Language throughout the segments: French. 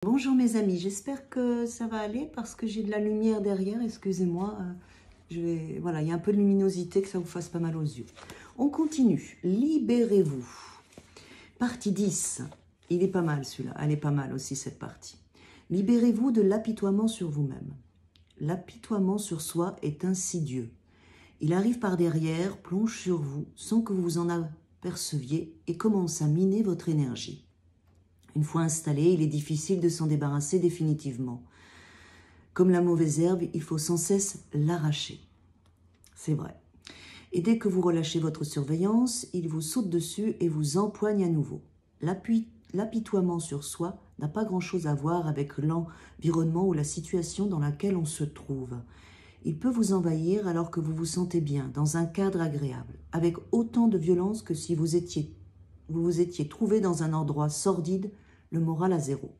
Bonjour mes amis, j'espère que ça va aller parce que j'ai de la lumière derrière, excusez-moi. Voilà, il y a un peu de luminosité, que ça vous fasse pas mal aux yeux. On continue, libérez-vous. Partie 10, il est pas mal celui-là, elle est pas mal aussi cette partie. Libérez-vous de l'apitoiement sur vous-même. L'apitoiement sur soi est insidieux. Il arrive par derrière, plonge sur vous sans que vous vous en aperceviez et commence à miner votre énergie. Une fois installé, il est difficile de s'en débarrasser définitivement. Comme la mauvaise herbe, il faut sans cesse l'arracher. C'est vrai. Et dès que vous relâchez votre surveillance, il vous saute dessus et vous empoigne à nouveau. L'apitoiement sur soi n'a pas grand-chose à voir avec l'environnement ou la situation dans laquelle on se trouve. Il peut vous envahir alors que vous vous sentez bien, dans un cadre agréable, avec autant de violence que si vous vous étiez trouvé dans un endroit sordide, le moral à zéro.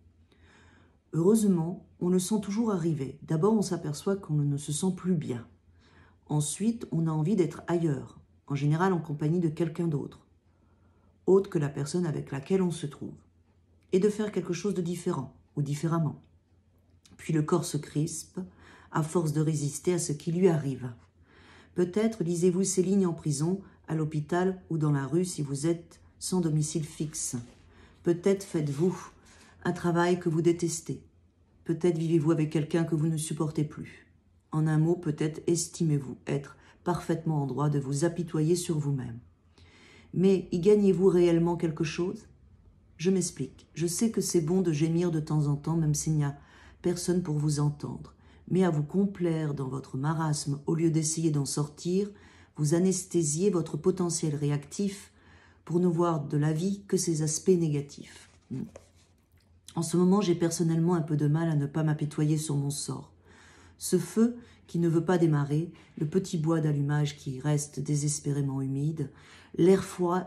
Heureusement, on le sent toujours arriver. D'abord, on s'aperçoit qu'on ne se sent plus bien. Ensuite, on a envie d'être ailleurs, en général en compagnie de quelqu'un d'autre, autre que la personne avec laquelle on se trouve, et de faire quelque chose de différent ou différemment. Puis le corps se crispe, à force de résister à ce qui lui arrive. Peut-être lisez-vous ces lignes en prison, à l'hôpital ou dans la rue si vous êtes sans domicile fixe. Peut-être faites-vous un travail que vous détestez. Peut-être vivez-vous avec quelqu'un que vous ne supportez plus. En un mot, peut-être estimez-vous être parfaitement en droit de vous apitoyer sur vous-même. Mais y gagnez-vous réellement quelque chose? Je m'explique. Je sais que c'est bon de gémir de temps en temps, même s'il n'y a personne pour vous entendre. Mais à vous complaire dans votre marasme, au lieu d'essayer d'en sortir, vous anesthésiez votre potentiel réactif pour ne voir de la vie que ses aspects négatifs. En ce moment, j'ai personnellement un peu de mal à ne pas m'apitoyer sur mon sort. Ce feu qui ne veut pas démarrer, le petit bois d'allumage qui reste désespérément humide, l'air froid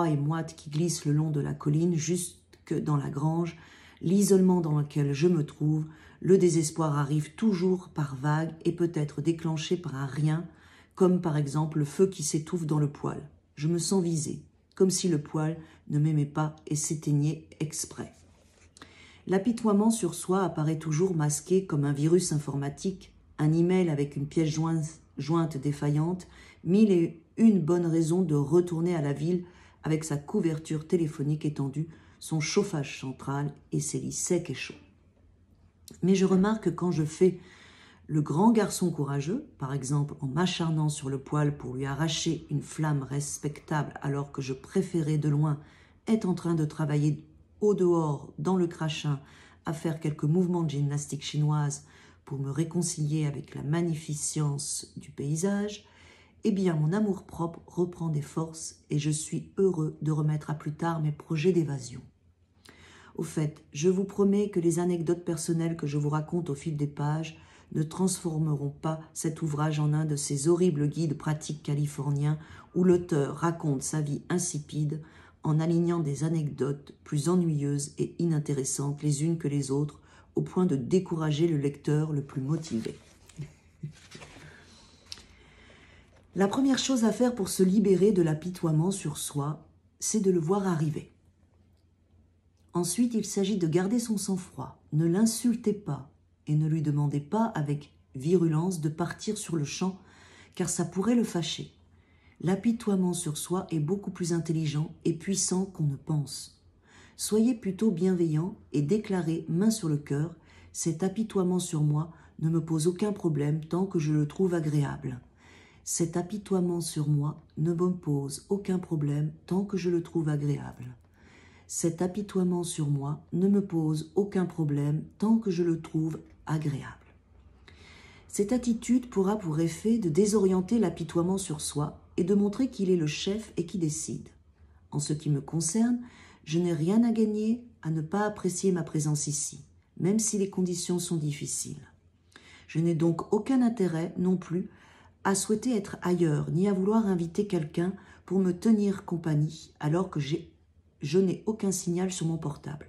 et moite qui glisse le long de la colline jusque dans la grange, l'isolement dans lequel je me trouve, le désespoir arrive toujours par vagues et peut être déclenché par un rien, comme par exemple le feu qui s'étouffe dans le poêle. Je me sens visée, comme si le poêle ne m'aimait pas et s'éteignait exprès. L'apitoiement sur soi apparaît toujours masqué comme un virus informatique, un email avec une pièce jointe défaillante, 1001 bonnes raisons de retourner à la ville avec sa couverture téléphonique étendue, son chauffage central et ses lits secs et chauds. Mais je remarque que quand je fais le grand garçon courageux, par exemple en m'acharnant sur le poêle pour lui arracher une flamme respectable alors que je préférais de loin être en train de travailler au dehors, dans le crachin, à faire quelques mouvements de gymnastique chinoise pour me réconcilier avec la magnificence du paysage, eh bien mon amour-propre reprend des forces et je suis heureux de remettre à plus tard mes projets d'évasion. Au fait, je vous promets que les anecdotes personnelles que je vous raconte au fil des pages ne transformeront pas cet ouvrage en un de ces horribles guides pratiques californiens où l'auteur raconte sa vie insipide en alignant des anecdotes plus ennuyeuses et inintéressantes les unes que les autres, au point de décourager le lecteur le plus motivé. La première chose à faire pour se libérer de l'apitoiement sur soi, c'est de le voir arriver. Ensuite, il s'agit de garder son sang-froid. Ne l'insultez pas et ne lui demandez pas avec virulence de partir sur le champ, car ça pourrait le fâcher. L'apitoiement sur soi est beaucoup plus intelligent et puissant qu'on ne pense. Soyez plutôt bienveillant et déclarez, main sur le cœur, cet apitoiement sur moi ne me pose aucun problème tant que je le trouve agréable. Cet apitoiement sur moi ne me pose aucun problème tant que je le trouve agréable. Cet apitoiement sur moi ne me pose aucun problème tant que je le trouve agréable. Cette attitude pourra pour effet de désorienter l'apitoiement sur soi et de montrer qu'il est le chef et qui décide. En ce qui me concerne, je n'ai rien à gagner à ne pas apprécier ma présence ici, même si les conditions sont difficiles. Je n'ai donc aucun intérêt non plus à souhaiter être ailleurs, ni à vouloir inviter quelqu'un pour me tenir compagnie alors que je n'ai aucun signal sur mon portable.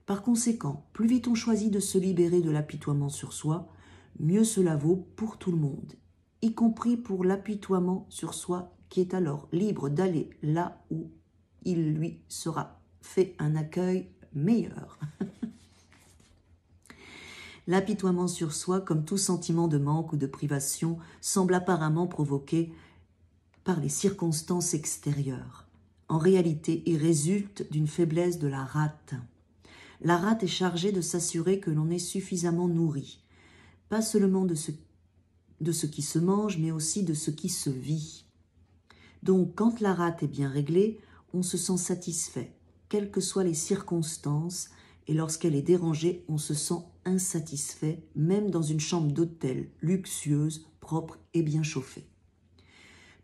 Par conséquent, plus vite on choisit de se libérer de l'apitoiement sur soi, mieux cela vaut pour tout le monde, y compris pour l'apitoiement sur soi qui est alors libre d'aller là où il lui sera fait un accueil meilleur. L'apitoiement sur soi, comme tout sentiment de manque ou de privation, semble apparemment provoqué par les circonstances extérieures. En réalité, il résulte d'une faiblesse de la rate. La rate est chargée de s'assurer que l'on est suffisamment nourri, pas seulement de ce qui se mange, mais aussi de ce qui se vit. Donc, quand la rate est bien réglée, on se sent satisfait, quelles que soient les circonstances, et lorsqu'elle est dérangée, on se sent insatisfait, même dans une chambre d'hôtel luxueuse, propre et bien chauffée.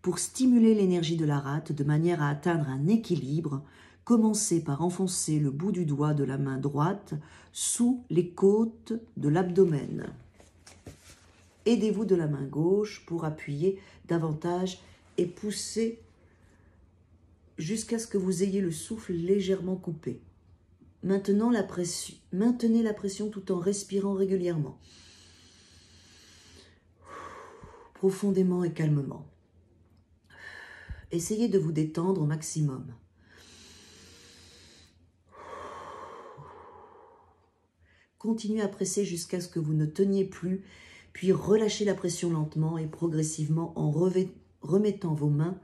Pour stimuler l'énergie de la rate de manière à atteindre un équilibre, commencez par enfoncer le bout du doigt de la main droite sous les côtes de l'abdomen. Aidez-vous de la main gauche pour appuyer davantage et pousser jusqu'à ce que vous ayez le souffle légèrement coupé. Maintenant, maintenez la pression tout en respirant régulièrement, profondément et calmement. Essayez de vous détendre au maximum. Continuez à presser jusqu'à ce que vous ne teniez plus, puis relâchez la pression lentement et progressivement en remettant vos mains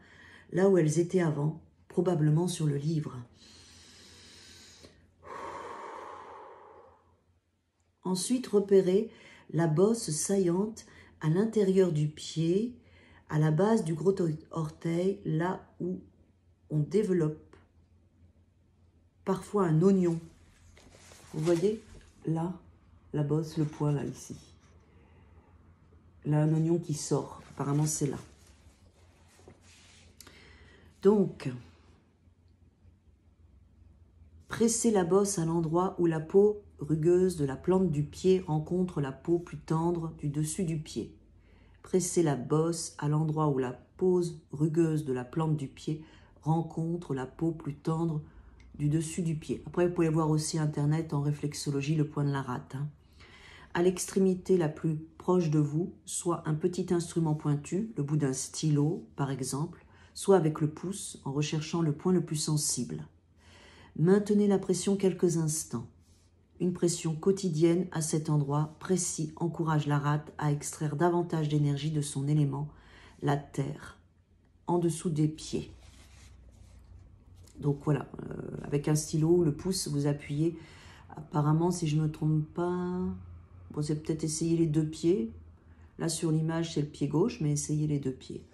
là où elles étaient avant, probablement sur le livre. Ensuite, repérez la bosse saillante à l'intérieur du pied, à la base du gros orteil, là où on développe parfois un oignon. Vous voyez, là, la bosse, le point, là, ici. Là, un oignon qui sort. Apparemment, c'est là. Donc, pressez la bosse à l'endroit où la peau rugueuse de la plante du pied rencontre la peau plus tendre du dessus du pied. Pressez la bosse à l'endroit où la peau rugueuse de la plante du pied rencontre la peau plus tendre du dessus du pied. Après, vous pouvez voir aussi Internet en réflexologie, le point de la rate. À l'extrémité la plus proche de vous, soit un petit instrument pointu, le bout d'un stylo par exemple, soit avec le pouce en recherchant le point le plus sensible. Maintenez la pression quelques instants. Une pression quotidienne à cet endroit précis encourage la rate à extraire davantage d'énergie de son élément, la terre, en dessous des pieds. Donc voilà, avec un stylo ou le pouce, vous appuyez. Apparemment, si je ne me trompe pas, bon, c'est peut-être essayer les deux pieds. Là, sur l'image, c'est le pied gauche, mais essayez les deux pieds.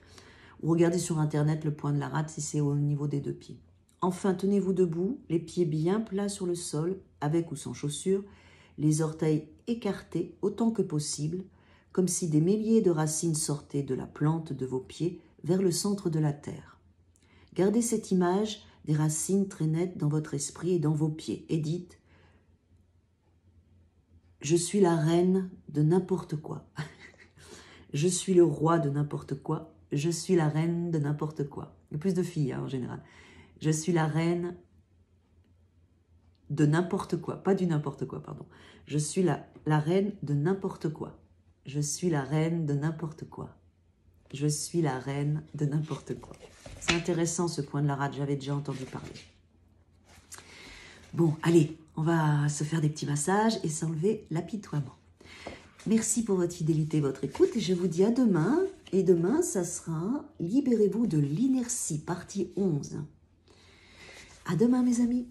Ou regardez sur Internet le point de la rate si c'est au niveau des deux pieds. Enfin, tenez-vous debout, les pieds bien plats sur le sol, avec ou sans chaussures, les orteils écartés autant que possible, comme si des milliers de racines sortaient de la plante de vos pieds vers le centre de la terre. Gardez cette image des racines très nettes dans votre esprit et dans vos pieds, et dites « Je suis la reine de n'importe quoi. Je suis le roi de n'importe quoi. Je suis la reine de n'importe quoi. » Il y a plus de filles en général. Je suis la reine de n'importe quoi, pas du n'importe quoi, pardon. Je suis la reine de n'importe quoi. Je suis la reine de n'importe quoi. Je suis la reine de n'importe quoi. C'est intéressant ce point de la rate, j'avais déjà entendu parler. Bon, allez, on va se faire des petits massages et s'enlever l'apitoiement. Merci pour votre fidélité, votre écoute et je vous dis à demain. Et demain, ça sera « Libérez-vous de l'inertie », partie 11. À demain, mes amis.